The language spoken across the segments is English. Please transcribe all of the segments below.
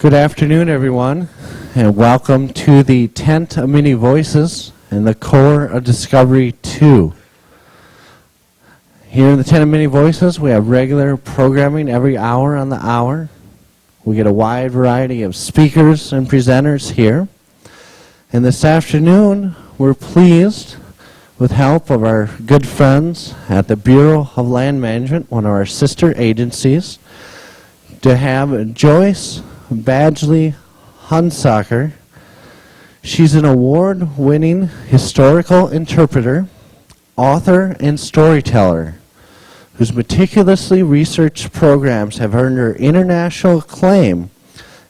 Good afternoon, everyone, and welcome to the Tent of Many Voices and the Core of Discovery 2. Here in the Tent of Many Voices, we have regular programming every hour on the hour. We get a wide variety of speakers and presenters here. And this afternoon, we're pleased, with help of our good friends at the Bureau of Land Management, one of our sister agencies, to have Joyce Badgley Hunsucker. She's an award-winning historical interpreter, author, and storyteller whose meticulously researched programs have earned her international acclaim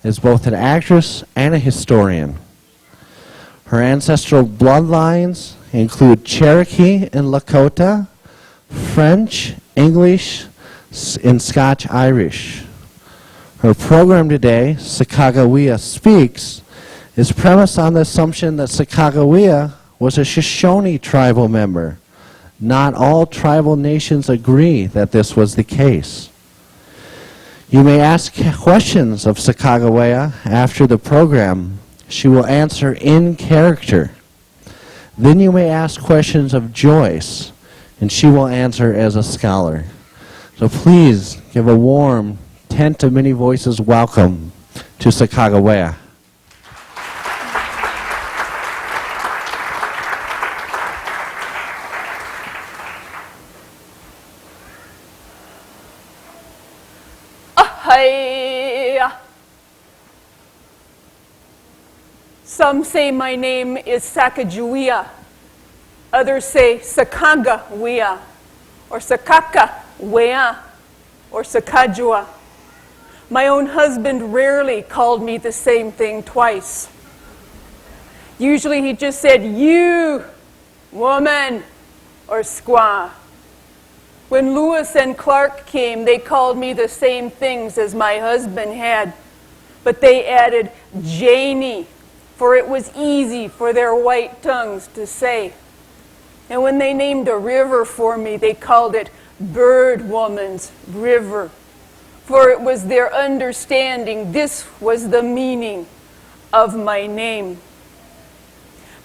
as both an actress and a historian. Her ancestral bloodlines include Cherokee and Lakota, French, English, and Scotch-Irish. Her program today, Sacagawea Speaks, is premised on the assumption that Sacagawea was a Shoshone tribal member. Not all tribal nations agree that this was the case. You may ask questions of Sacagawea after the program. She will answer in character. Then you may ask questions of Joyce, and she will answer as a scholar. So please give a warm Tent of Many Voices welcome to Sacagawea. Some say my name is Sacagawea. Others say Sacagawea, or Sacagawea, or Sacagawea. My own husband rarely called me the same thing twice. Usually he just said, "You, woman," or "squaw." When Lewis and Clark came, they called me the same things as my husband had, but they added Janie, for it was easy for their white tongues to say. And when they named a river for me, they called it Bird Woman's River, for it was their understanding this was the meaning of my name.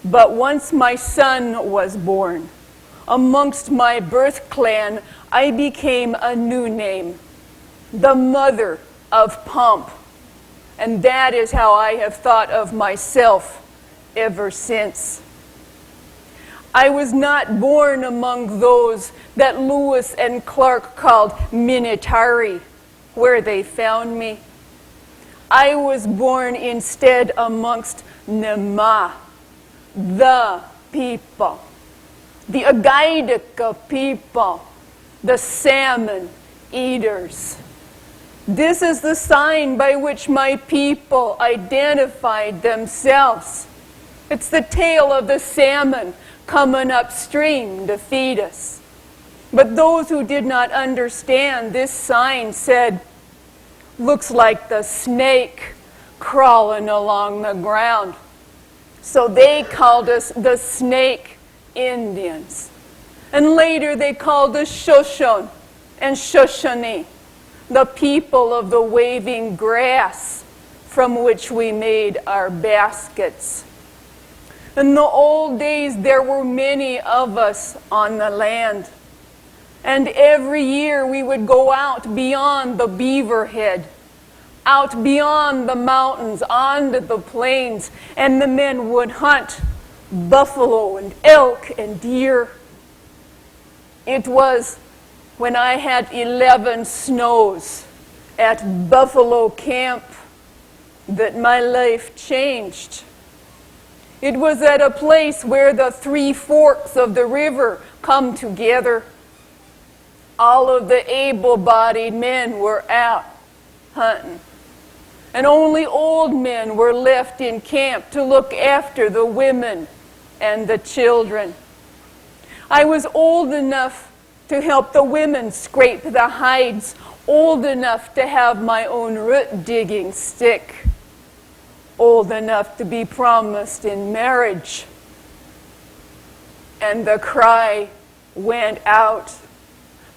But once my son was born, amongst my birth clan, I became a new name, the mother of pomp. And that is how I have thought of myself ever since. I was not born among those that Lewis and Clark called Minatari, where they found me. I was born instead amongst Nema, the people, the Agaidika people, the salmon eaters. This is the sign by which my people identified themselves. It's the tail of the salmon coming upstream to feed us. But those who did not understand this sign said, "Looks like the snake crawling along the ground." So they called us the Snake Indians. And later they called us Shoshone and Shoshone, the people of the waving grass from which we made our baskets. In the old days, there were many of us on the land. And every year we would go out beyond the beaver head, out beyond the mountains, onto the plains, and the men would hunt buffalo and elk and deer. It was when I had 11 snows at Buffalo Camp that my life changed. It was at a place where the three forks of the river come together. All of the able-bodied men were out hunting, and only old men were left in camp to look after the women and the children. I was old enough to help the women scrape the hides, old enough to have my own root-digging stick, old enough to be promised in marriage. And the cry went out.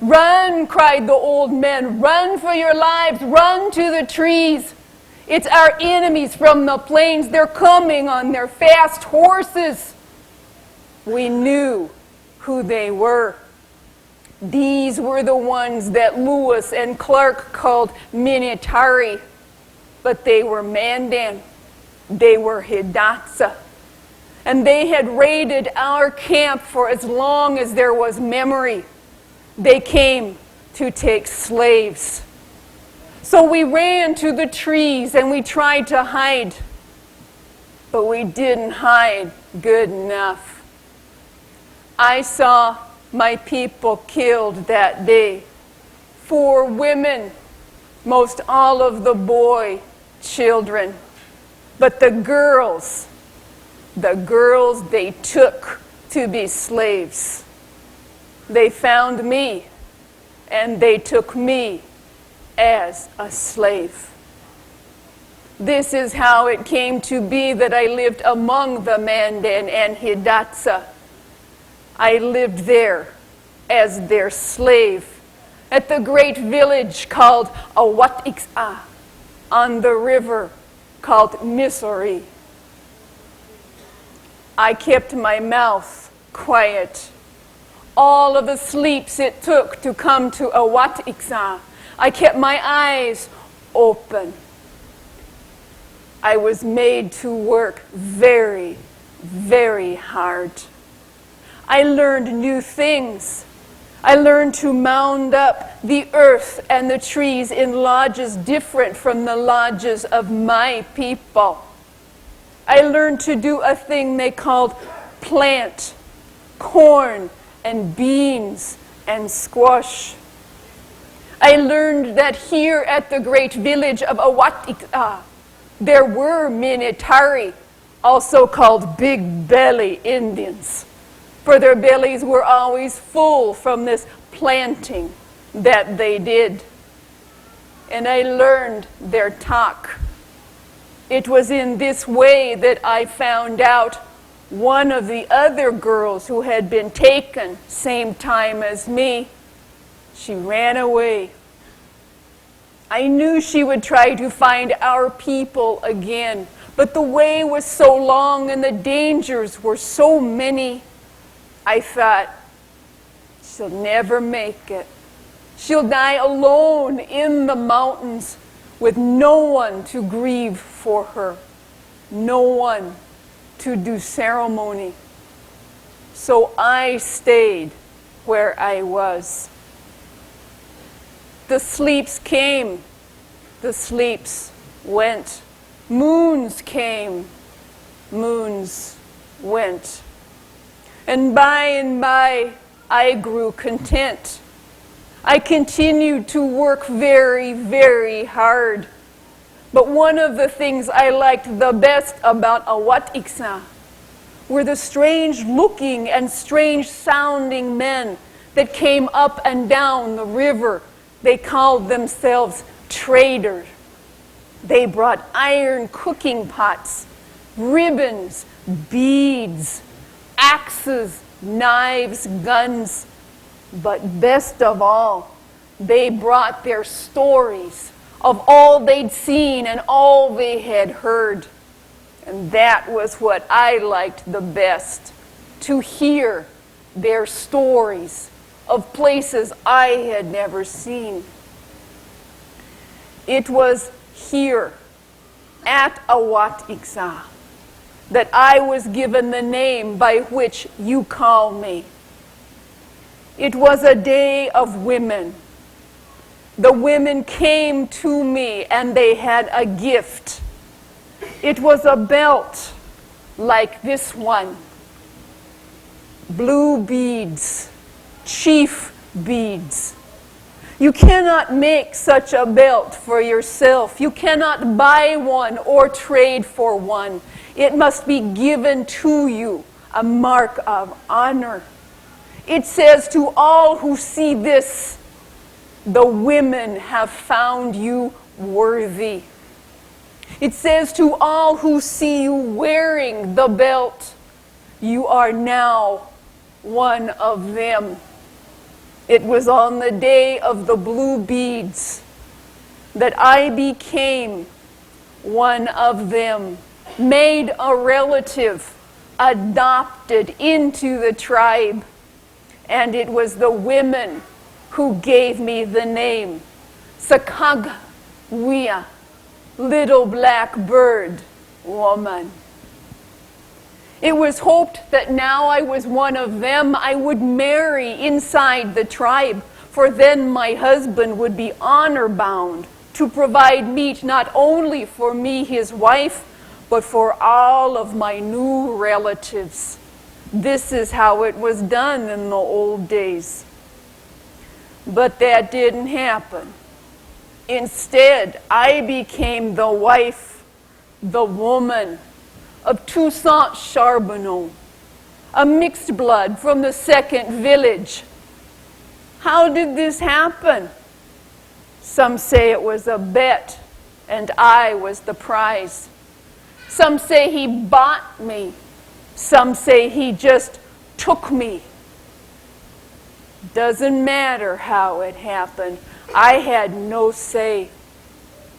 "Run," cried the old men, "run for your lives, run to the trees. It's our enemies from the plains. They're coming on their fast horses. We knew who they were. These were the ones that Lewis and Clark called Minitari, but they were Mandan. They were Hidatsa. And they had raided our camp for as long as there was memory. They came to take slaves. So we ran to the trees and we tried to hide, but we didn't hide good enough. I saw my people killed that day. 4 women, most all of the boy children. But the girls they took to be slaves. They found me and they took me as a slave. This is how it came to be that I lived among the Mandan and Hidatsa. I lived there as their slave at the great village called Awatiksa on the river called Missouri. I kept my mouth quiet. All of the sleeps it took to come to Awatiksa, I kept my eyes open. I was made to work very, very hard. I learned new things. I learned to mound up the earth and the trees in lodges different from the lodges of my people. I learned to do a thing they called plant corn and beans and squash. I learned that here at the great village of Awatiksa, there were Minitari, also called Big Belly Indians, for their bellies were always full from this planting that they did. And I learned their talk. It was in this way that I found out one of the other girls who had been taken same time as me, she ran away. I knew she would try to find our people again, but the way was so long and the dangers were so many. I thought, she'll never make it. She'll die alone in the mountains with no one to grieve for her, no one to do ceremony. So I stayed where I was. The sleeps came, the sleeps went. Moons came, moons went. And by, I grew content. I continued to work very, very hard. But one of the things I liked the best about Awatiksa were the strange looking and strange sounding men that came up and down the river. They called themselves traders. They brought iron cooking pots, ribbons, beads, axes, knives, guns. But best of all, they brought their stories of all they'd seen and all they had heard. And that was what I liked the best, to hear their stories of places I had never seen. It was here at Awatiksa that I was given the name by which you call me. It was a day of women. The women came to me and they had a gift. It was a belt like this one. Blue beads, chief beads. You cannot make such a belt for yourself. You cannot buy one or trade for one. It must be given to you, a mark of honor. It says to all who see this, the women have found you worthy. It says to all who see you wearing the belt, you are now one of them. It was on the day of the blue beads that I became one of them, made a relative, adopted into the tribe. And it was the women who gave me the name Sacagawea, little black bird woman. It was hoped that now I was one of them, I would marry inside the tribe, for then my husband would be honor-bound to provide meat not only for me, his wife, but for all of my new relatives. This is how it was done in the old days. But that didn't happen. Instead, I became the wife, the woman of Toussaint Charbonneau, a mixed blood from the second village. How did this happen? Some say it was a bet, and I was the prize. Some say he bought me. Some say he just took me. Doesn't matter how it happened. I had no say.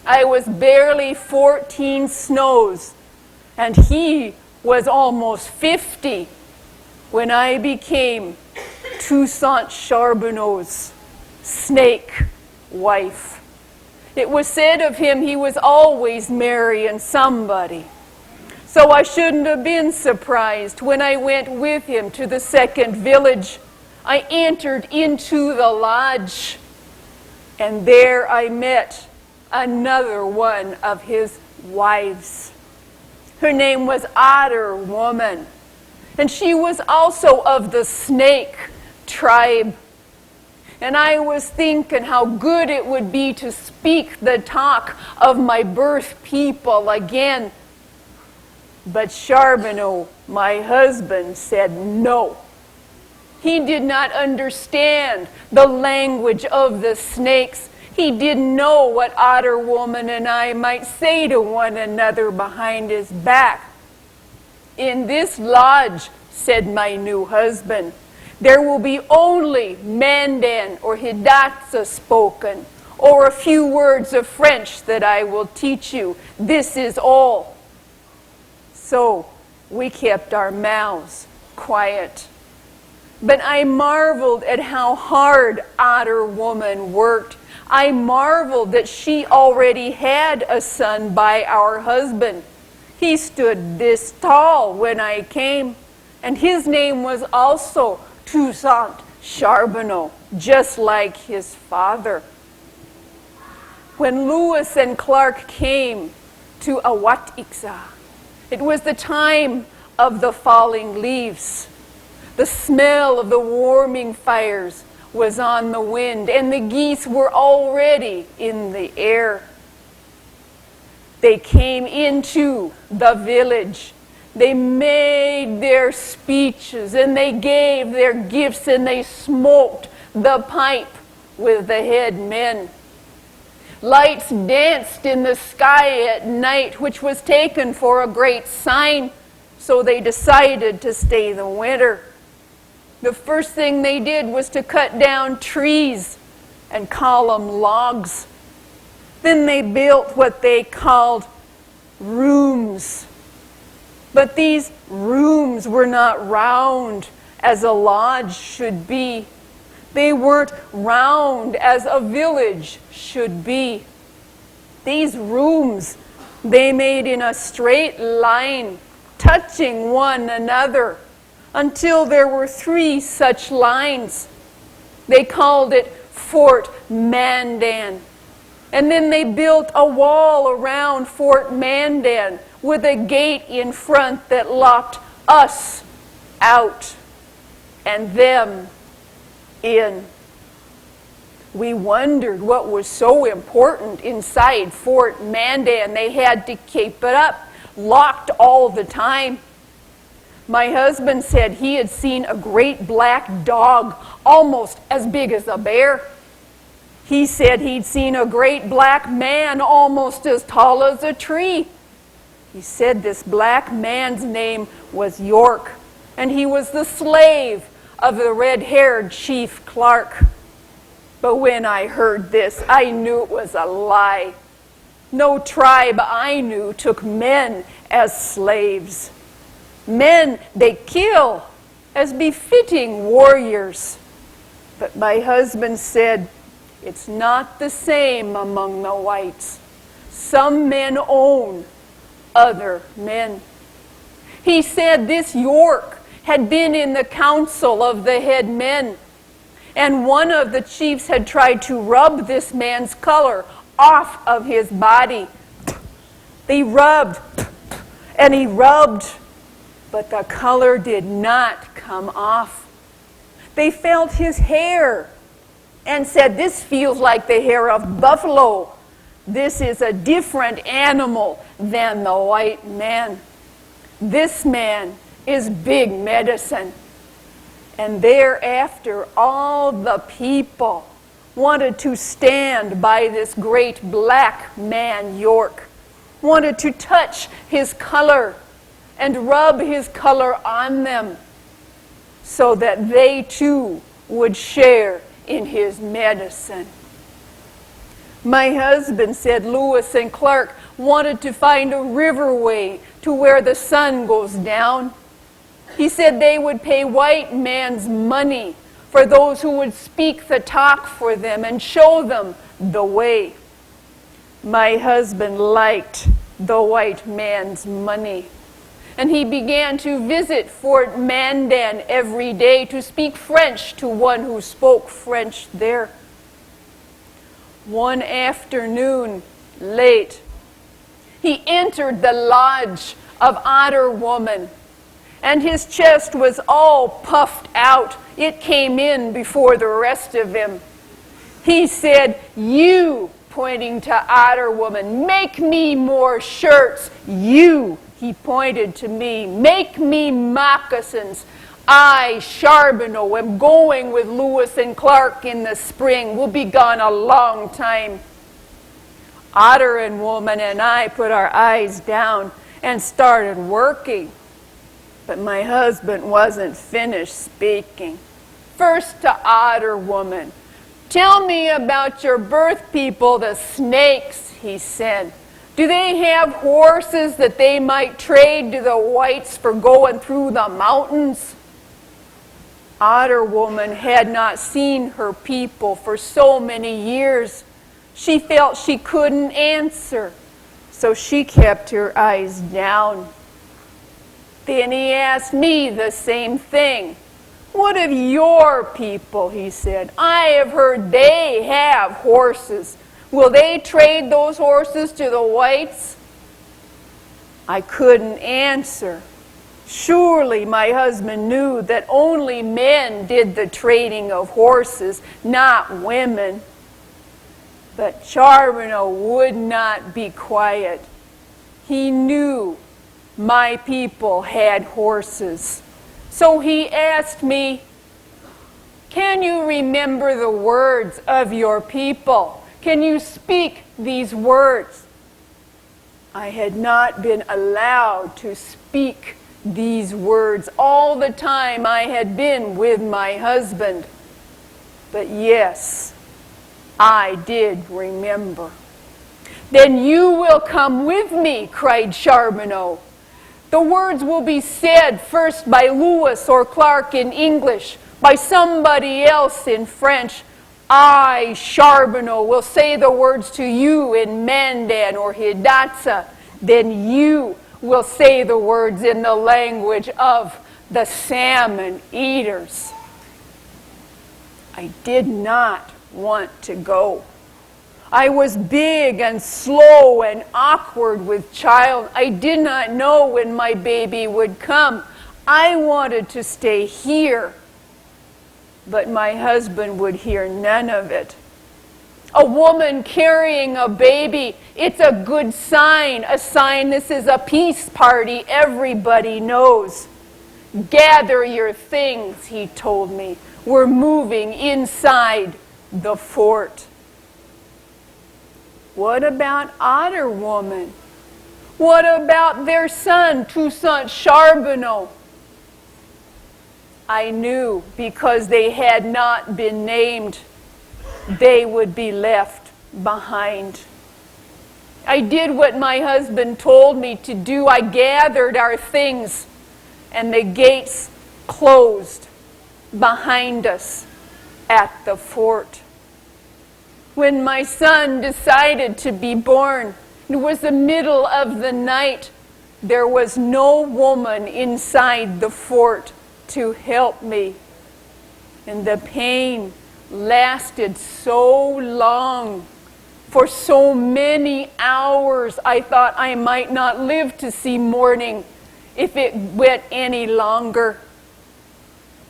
I was barely 14 snows, and he was almost 50 when I became Toussaint Charbonneau's snake wife. It was said of him he was always marrying somebody. So I shouldn't have been surprised when I went with him to the second village. I entered into the lodge, and there I met another one of his wives. Her name was Otter Woman, and she was also of the snake tribe. And I was thinking how good it would be to speak the talk of my birth people again. But Charbonneau, my husband, said no. He did not understand the language of the snakes. He didn't know what Otter Woman and I might say to one another behind his back. In this lodge, said my new husband, there will be only Mandan or Hidatsa spoken, or a few words of French that I will teach you. This is all. So we kept our mouths quiet. But I marveled at how hard Otter Woman worked. I marveled that she already had a son by our husband. He stood this tall when I came, and his name was also Toussaint Charbonneau, just like his father. When Lewis and Clark came to Hidatsa, it was the time of the falling leaves. The smell of the warming fires was on the wind, and the geese were already in the air. They came into the village. They made their speeches, and they gave their gifts, and they smoked the pipe with the head men. Lights danced in the sky at night, which was taken for a great sign, so they decided to stay the winter. The first thing they did was to cut down trees and call them logs. Then they built what they called rooms. But these rooms were not round as a lodge should be. They weren't round as a village should be. These rooms they made in a straight line, touching one another, until there were 3 such lines. They called it Fort Mandan. And then they built a wall around Fort Mandan with a gate in front that locked us out and them in. We wondered what was so important inside Fort Mandan. They had to keep it up, locked all the time. My husband said he had seen a great black dog almost as big as a bear. He said he'd seen a great black man almost as tall as a tree. He said this black man's name was York, and he was the slave of the red-haired Chief Clark. But when I heard this, I knew it was a lie. No tribe I knew took men as slaves. Men they kill as befitting warriors. But my husband said, it's not the same among the whites. Some men own other men. He said this York had been in the council of the head men, and one of the chiefs had tried to rub this man's color off of his body. They rubbed, and he rubbed, but the color did not come off. They felt his hair and said, this feels like the hair of buffalo. This is a different animal than the white man. This man is big medicine. And thereafter, all the people wanted to stand by this great black man, York, wanted to touch his color and rub his color on them so that they too would share in his medicine. My husband said Lewis and Clark wanted to find a riverway to where the sun goes down. He said they would pay white man's money for those who would speak the talk for them and show them the way. My husband liked the white man's money, and he began to visit Fort Mandan every day to speak French to one who spoke French there. One afternoon, late, he entered the lodge of Otter Woman, and his chest was all puffed out. It came in before the rest of him. He said, you, pointing to Otter Woman, make me more shirts. You, he pointed to me, make me moccasins. I, Charbonneau, am going with Lewis and Clark in the spring. We'll be gone a long time. Otter and Woman and I put our eyes down and started working. But my husband wasn't finished speaking. First to Otter Woman. Tell me about your birth people, the snakes, he said. Do they have horses that they might trade to the whites for going through the mountains? Otter Woman had not seen her people for so many years. She felt she couldn't answer, so she kept her eyes down. Then he asked me the same thing. What of your people, he said. I have heard they have horses. Will they trade those horses to the whites? I couldn't answer. Surely my husband knew that only men did the trading of horses, not women. But Charbonneau would not be quiet. He knew my people had horses. So he asked me, can you remember the words of your people? Can you speak these words? I had not been allowed to speak these words all the time I had been with my husband. But yes, I did remember. Then you will come with me, cried Charbonneau. The words will be said first by Lewis or Clark in English, by somebody else in French. I, Charbonneau, will say the words to you in Mandan or Hidatsa. Then you will say the words in the language of the salmon eaters. I did not want to go. I was big and slow and awkward with child. I did not know when my baby would come. I wanted to stay here, but my husband would hear none of it. A woman carrying a baby, it's a good sign, a sign this is a peace party everybody knows. Gather your things, he told me. We're moving inside the fort. What about Otter Woman? What about their son, Toussaint Charbonneau? I knew because they had not been named, they would be left behind. I did what my husband told me to do. I gathered our things, and the gates closed behind us at the fort. When my son decided to be born, it was the middle of the night. There was no woman inside the fort to help me. And the pain lasted so long. For so many hours, I thought I might not live to see morning if it went any longer.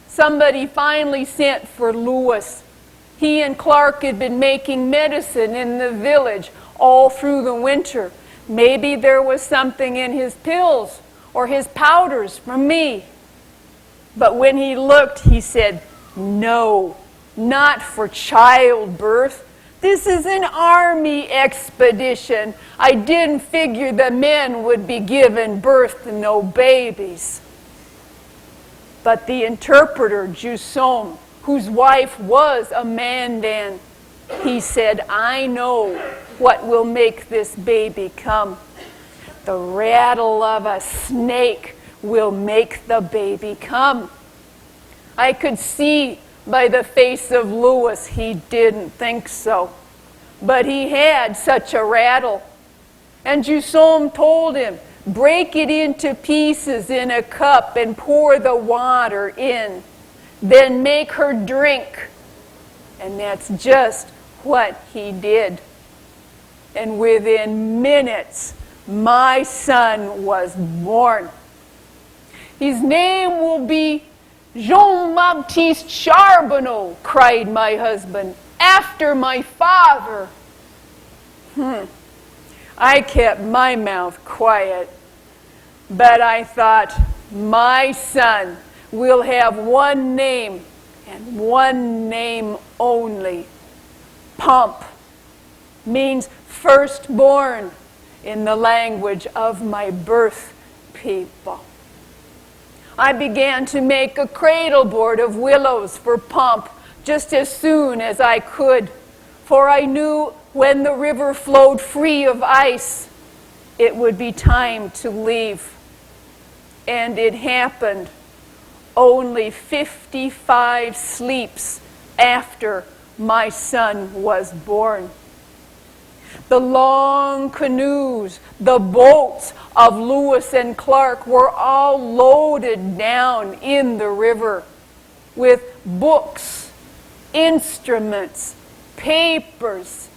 Somebody finally sent for Lewis. He and Clark had been making medicine in the village all through the winter. Maybe there was something in his pills or his powders for me. But when he looked, he said, "No, not for childbirth. This is an army expedition. I didn't figure the men would be giving birth to no babies." But the interpreter, Toussaint, whose wife was a Mandan, he said, "I know what will make this baby come. The rattle of a snake will make the baby come." I could see by the face of Lewis he didn't think so. But he had such a rattle. And Toussaint told him, "Break it into pieces in a cup and pour the water in. Then make her drink." And that's just what he did. And within minutes, my son was born. "His name will be Jean-Baptiste Charbonneau," cried my husband, "after my father." I kept my mouth quiet, but I thought, my son will have one name and one name only. Pomp means firstborn in the language of my birth people. I began to make a cradle board of willows for Pomp just as soon as I could, for I knew when the river flowed free of ice, it would be time to leave. And it happened only 55 sleeps after my son was born. The long canoes, the boats of Lewis and Clark were all loaded down in the river with books, instruments, papers,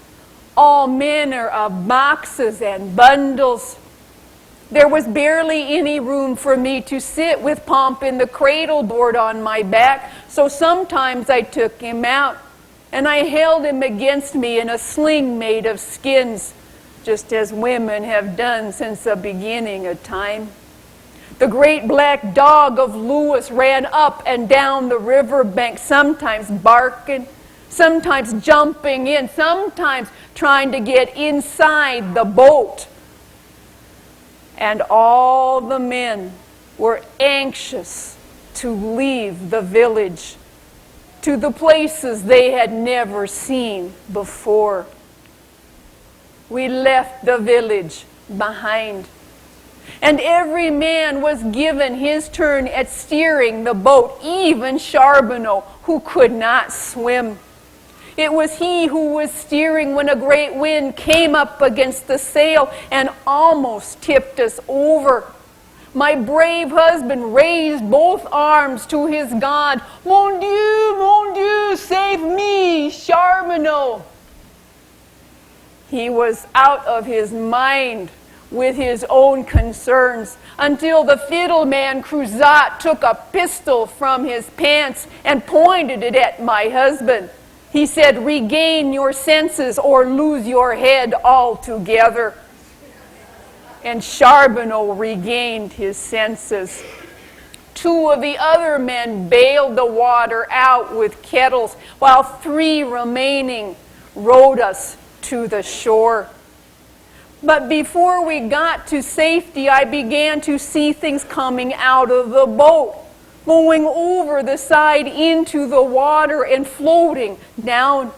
all manner of boxes and bundles. There was barely any room for me to sit with Pomp in the cradle board on my back, so sometimes I took him out and I held him against me in a sling made of skins, just as women have done since the beginning of time. The great black dog of Lewis ran up and down the riverbank, sometimes barking, sometimes jumping in, sometimes trying to get inside the boat. And all the men were anxious to leave the village to the places they had never seen before. We left the village behind, and every man was given his turn at steering the boat, even Charbonneau, who could not swim. It was he who was steering when a great wind came up against the sail and almost tipped us over. My brave husband raised both arms to his God. Mon Dieu, save me, Charbonneau. He was out of his mind with his own concerns until the fiddle man Cruzat took a pistol from his pants and pointed it at my husband. He said, "Regain your senses or lose your head altogether." And Charbonneau regained his senses. Two of the other men bailed the water out with kettles, while 3 remaining rowed us to the shore. But before we got to safety, I began to see things coming out of the boat, going over the side into the water and floating down.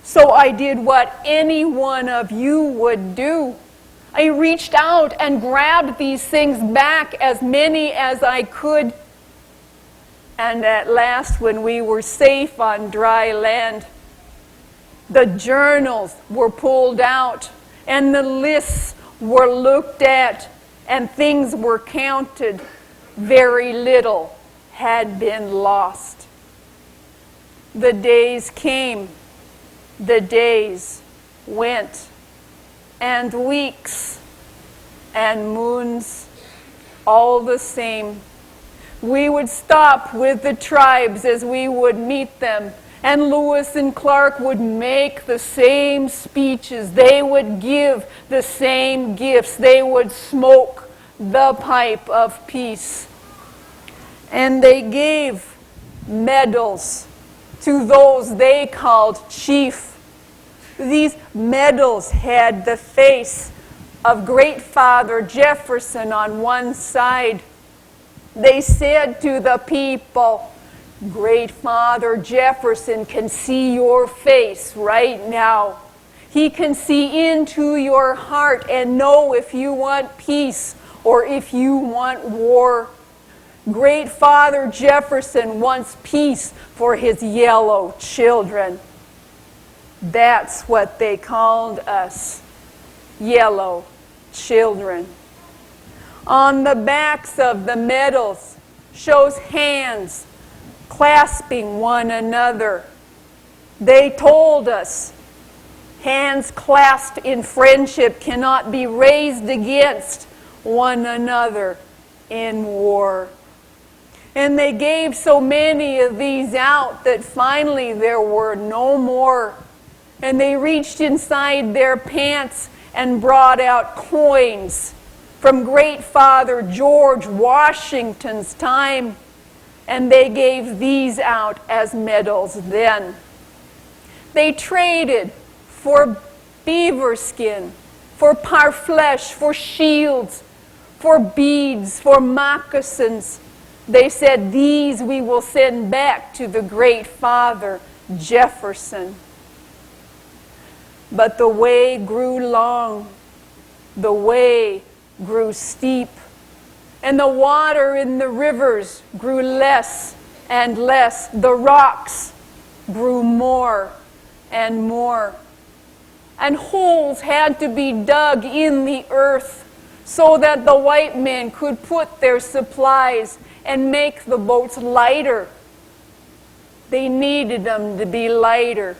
So I did what any one of you would do. I reached out and grabbed these things back, as many as I could. And at last, when we were safe on dry land, the journals were pulled out, and the lists were looked at, and things were counted. Very little had been lost. The days came, the days went, and weeks and moons, all the same. We would stop with the tribes as we would meet them, and Lewis and Clark would make the same speeches. They would give the same gifts. They would smoke the pipe of peace. And they gave medals to those they called chief. These medals had the face of Great Father Jefferson on one side. They said to the people, Great Father Jefferson can see your face right now. He can see into your heart and know if you want peace or if you want war. Great Father Jefferson wants peace for his yellow children. That's what they called us, yellow children. On the backs of the medals shows hands clasping one another. They told us hands clasped in friendship cannot be raised against one another in war. And they gave so many of these out that finally there were no more. And they reached inside their pants and brought out coins from Great Father George Washington's time. And they gave these out as medals then. They traded for beaver skin, for parfleche, for shields, for beads, for moccasins. They said, these we will send back to the Great Father Jefferson. But the way grew long, the way grew steep, and the water in the rivers grew less and less. The rocks grew more and more. And holes had to be dug in the earth so that the white men could put their supplies and make the boats lighter. They needed them to be lighter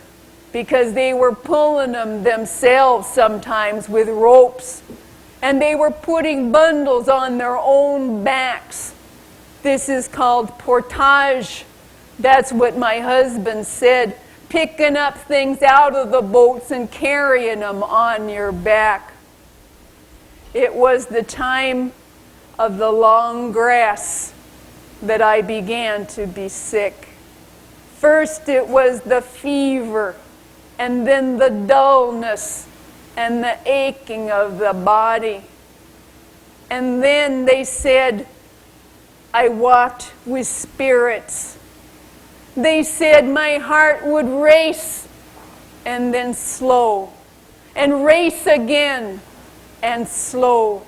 because they were pulling them themselves sometimes with ropes. And they were putting bundles on their own backs. This is called portage. That's what my husband said, picking up things out of the boats and carrying them on your back. It was the time of the long grass that I began to be sick. First it was the fever, and then the dullness and the aching of the body. And then they said, I walked with spirits. They said my heart would race and then slow, and race again and slow.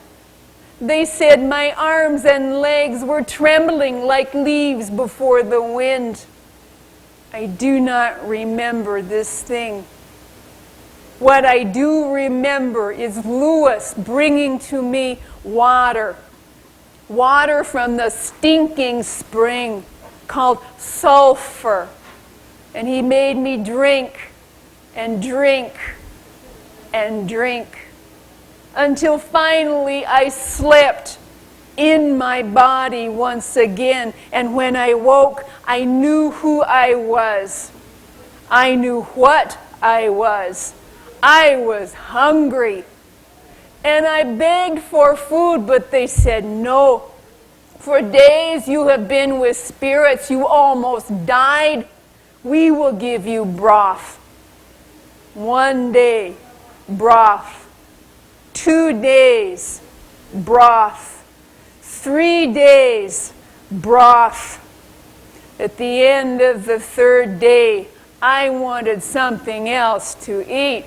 They said my arms and legs were trembling like leaves before the wind. I do not remember this thing. What I do remember is Lewis bringing to me water. Water from the stinking spring called sulfur. And he made me drink and drink and drink until finally I slept in my body once again. And when I woke, I knew who I was. I knew what I was. I was hungry. And I begged for food, but they said no. For days you have been with spirits. You almost died. We will give you broth. 1 day, broth. 2 days, broth. 3 days, broth. At the end of the 3rd day, I wanted something else to eat.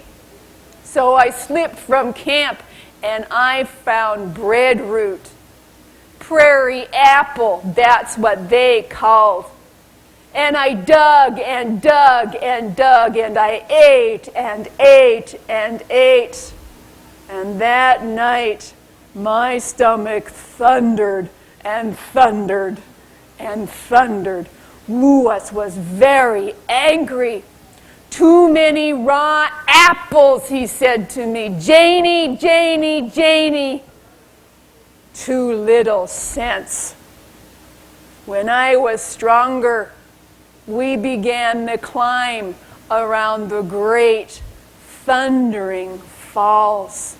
So I slipped from camp and I found breadroot. Prairie apple, that's what they called. And I dug and dug and dug, and I ate and ate and ate. And that night, my stomach thundered and thundered and thundered. Lewis was very angry. Too many raw apples, he said to me. Janie, Janie, Janie. Too little sense. When I was stronger, we began the climb around the great thundering falls.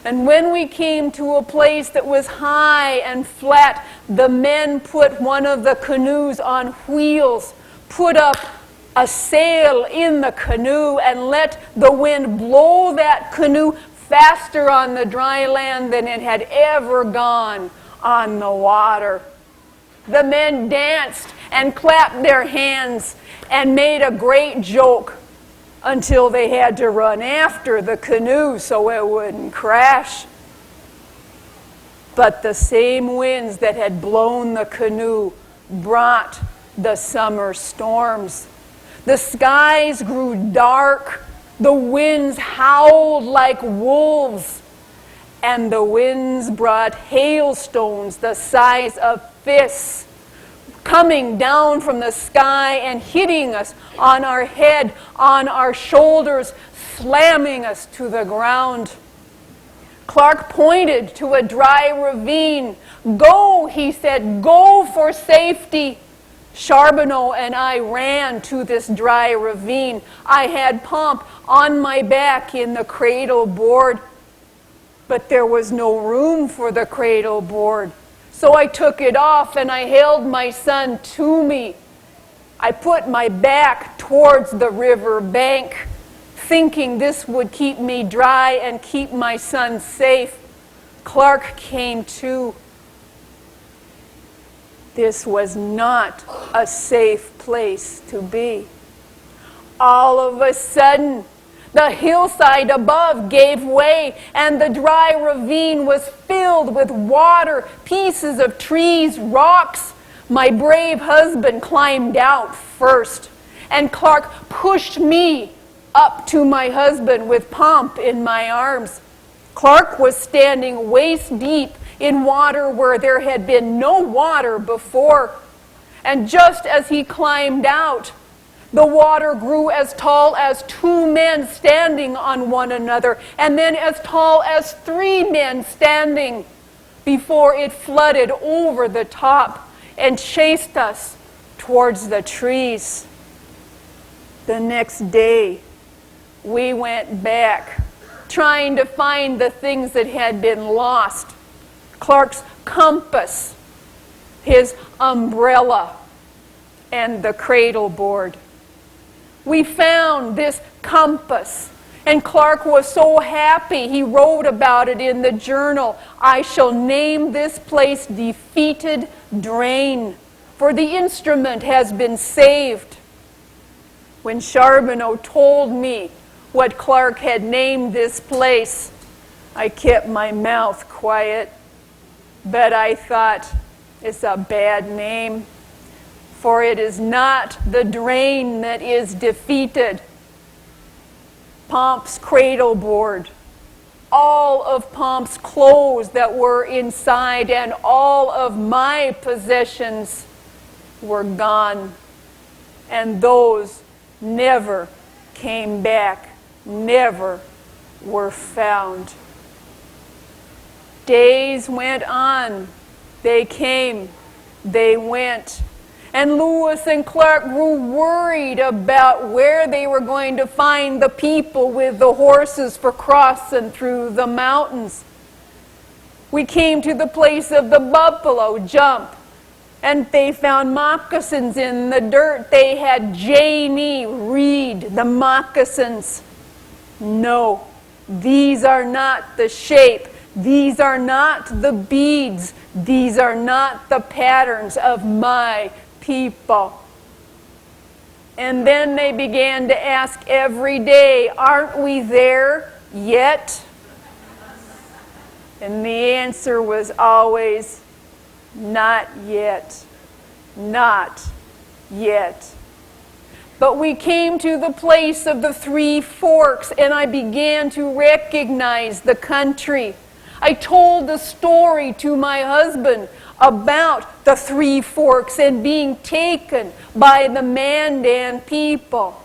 And when we came to a place that was high and flat, the men put one of the canoes on wheels, put up a sail in the canoe, and let the wind blow that canoe faster on the dry land than it had ever gone on the water. The men danced and clapped their hands and made a great joke until they had to run after the canoe so it wouldn't crash. But the same winds that had blown the canoe brought the summer storms. The skies grew dark, the winds howled like wolves, and the winds brought hailstones the size of fists coming down from the sky and hitting us on our head, on our shoulders, slamming us to the ground. Clark pointed to a dry ravine. Go, he said, go for safety. Charbonneau and I ran to this dry ravine. I had Pomp on my back in the cradle board, but there was no room for the cradle board. So I took it off and I held my son to me. I put my back towards the river bank, thinking this would keep me dry and keep my son safe. Clark came too. This was not a safe place to be. All of a sudden, the hillside above gave way, and the dry ravine was filled with water, pieces of trees, rocks. My brave husband climbed out first, and Clark pushed me up to my husband with Pomp in my arms. Clark was standing waist deep in water where there had been no water before. And just as he climbed out, the water grew as tall as 2 men standing on one another, and then as tall as 3 men standing, before it flooded over the top and chased us towards the trees. The next day, we went back, trying to find the things that had been lost. Clark's compass, his umbrella, and the cradle board. We found this compass, and Clark was so happy he wrote about it in the journal. I shall name this place Defeated Drain, for the instrument has been saved. When Charbonneau told me what Clark had named this place, I kept my mouth quiet, but I thought, it's a bad name. For it is not the drain that is defeated. Pomp's cradle board, all of Pomp's clothes that were inside, and all of my possessions were gone. And those never came back, never were found. Days went on. They came, they went. And Lewis and Clark grew worried about where they were going to find the people with the horses for crossing through the mountains. We came to the place of the buffalo jump, and they found moccasins in the dirt. They had Janie read the moccasins. No, these are not the shape. These are not the beads. These are not the patterns of my people. And then they began to ask every day, aren't we there yet? And the answer was always, not yet, not yet. But we came to the place of the Three Forks, and I began to recognize the country. I told the story to my husband about the Three Forks and being taken by the Mandan people.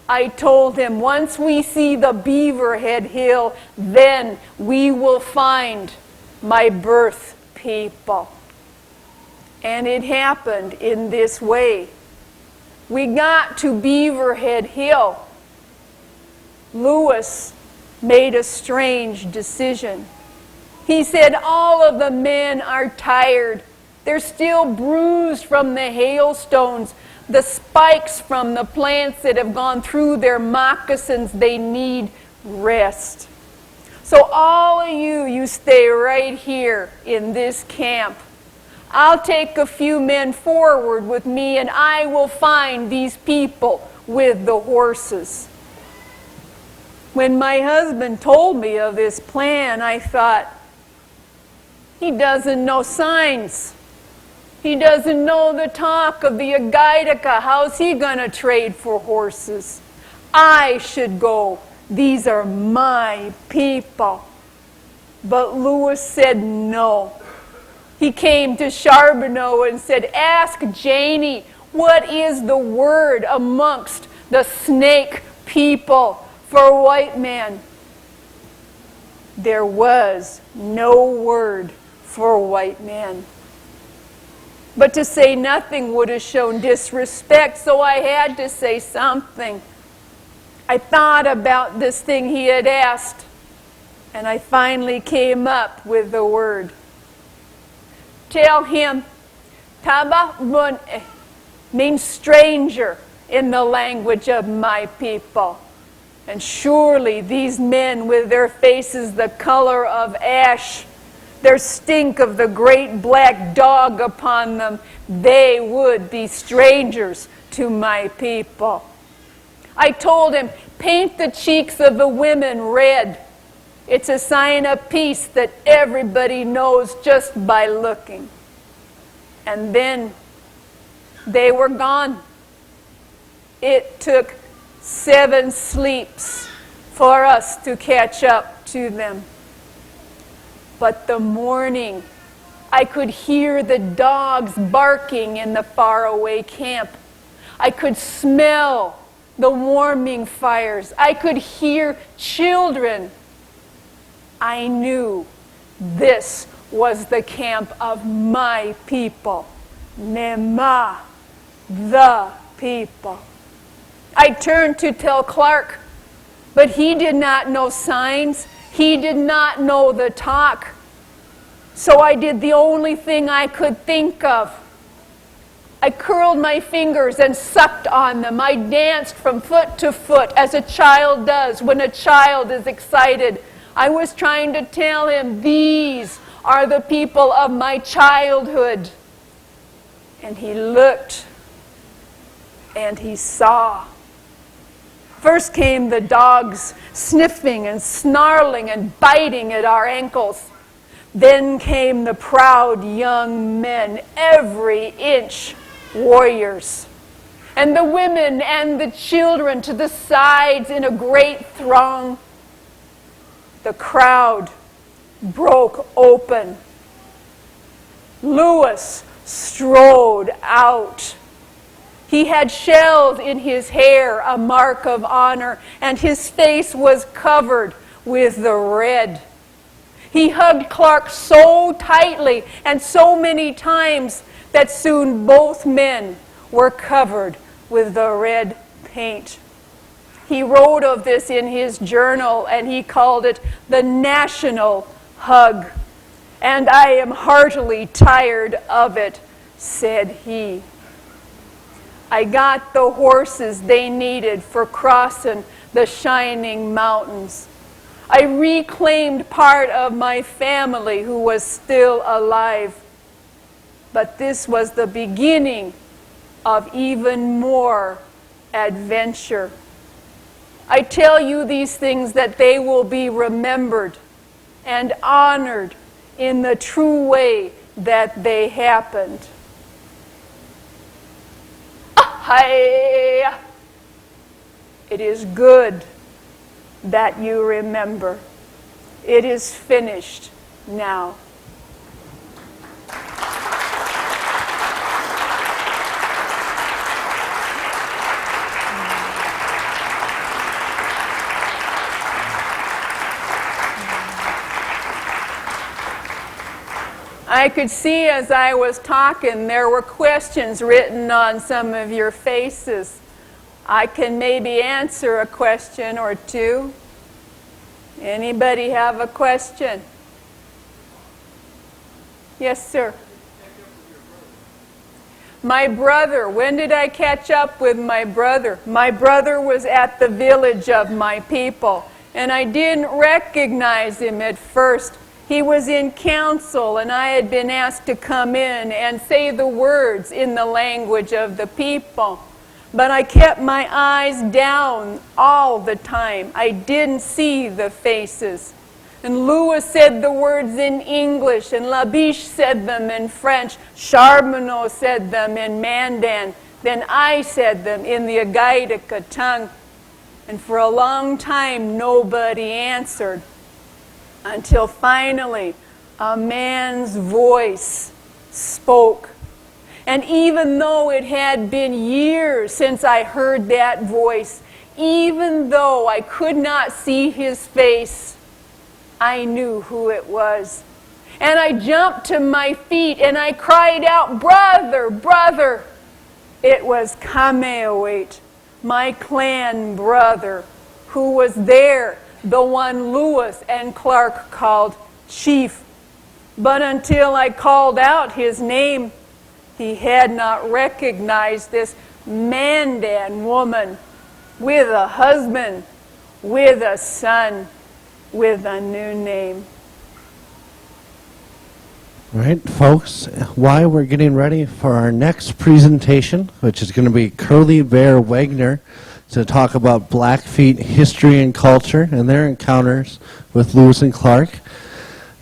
I told him, once we see the Beaverhead Hill, then we will find my birth people. And it happened in this way. We got to Beaverhead Hill. Lewis made a strange decision. He said, all of the men are tired. They're still bruised from the hailstones, the spikes from the plants that have gone through their moccasins. They need rest. So all of you stay right here in this camp. I'll take a few men forward with me, and I will find these people with the horses. When my husband told me of this plan, I thought, he doesn't know signs. He doesn't know the talk of the Hidatsa. How's he going to trade for horses? I should go. These are my people. But Lewis said no. He came to Charbonneau and said, ask Janie, what is the word amongst the Snake people for white man? There was no word for white man. But to say nothing would have shown disrespect, so I had to say something. I thought about this thing he had asked, and I finally came up with the word. Tell him, Taba Bun means stranger in the language of my people. And surely these men with their faces the color of ash, their stink of the great black dog upon them, they would be strangers to my people. I told him, paint the cheeks of the women red. It's a sign of peace that everybody knows just by looking. And then they were gone. It took 7 sleeps for us to catch up to them. But the morning, I could hear the dogs barking in the faraway camp. I could smell the warming fires. I could hear children. I knew this was the camp of my people. Nema, the people. I turned to tell Clark, but he did not know signs. He did not know the talk. So I did the only thing I could think of. I curled my fingers and sucked on them. I danced from foot to foot as a child does when a child is excited. I was trying to tell him, these are the people of my childhood. And he looked and he saw. First came the dogs sniffing and snarling and biting at our ankles. Then came the proud young men, every inch warriors. And the women and the children to the sides in a great throng. The crowd broke open. Lewis strode out. He had shells in his hair, a mark of honor, and his face was covered with the red. He hugged Clark so tightly and so many times that soon both men were covered with the red paint. He wrote of this in his journal, and he called it the national hug. And I am heartily tired of it, said he. I got the horses they needed for crossing the shining mountains. I reclaimed part of my family who was still alive. But this was the beginning of even more adventure. I tell you these things that they will be remembered and honored in the true way that they happened. Ahai! It is good that you remember. It is finished now. I could see as I was talking there were questions written on some of your faces. I can maybe answer a question or two. Anybody have a question? Yes, sir. My brother, when did I catch up with my brother? My brother was at the village of my people, and I didn't recognize him at first. He was in council, and I had been asked to come in and say the words in the language of the people. But I kept my eyes down all the time. I didn't see the faces. And Lewis said the words in English, and Labiche said them in French. Charbonneau said them in Mandan. Then I said them in the Hidatsa tongue. And for a long time, nobody answered. Until finally, a man's voice spoke. And even though it had been years since I heard that voice, even though I could not see his face, I knew who it was. And I jumped to my feet and I cried out, "Brother, brother!" It was Cameahwait, my clan brother, who was there, the one Lewis and Clark called Chief. But until I called out his name, he had not recognized this Mandan woman with a husband, with a son, with a new name. All right, folks, while we're getting ready for our next presentation, which is going to be Curly Bear Wagner, to talk about Blackfeet history and culture and their encounters with Lewis and Clark.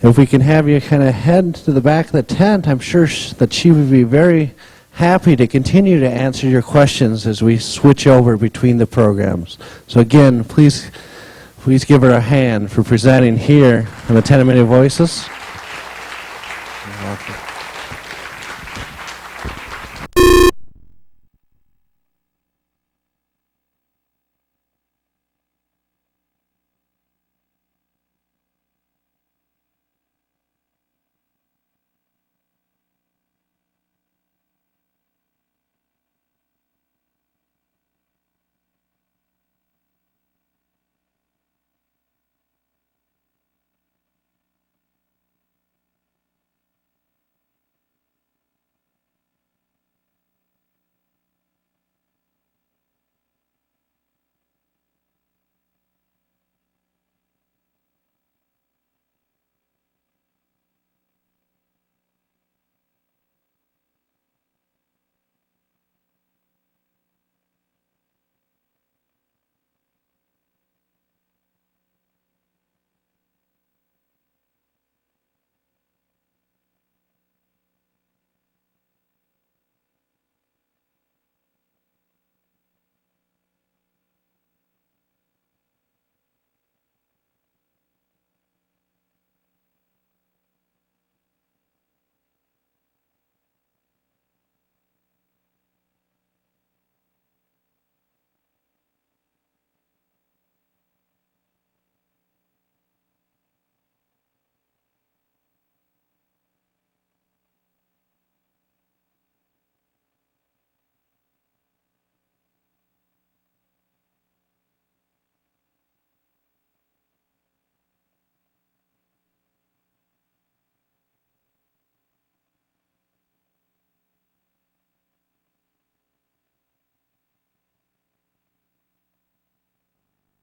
If we can have you kind of head to the back of the tent, I'm sure that she would be very happy to continue to answer your questions as we switch over between the programs. So again, please give her a hand for presenting here on the 10 Minute Voices.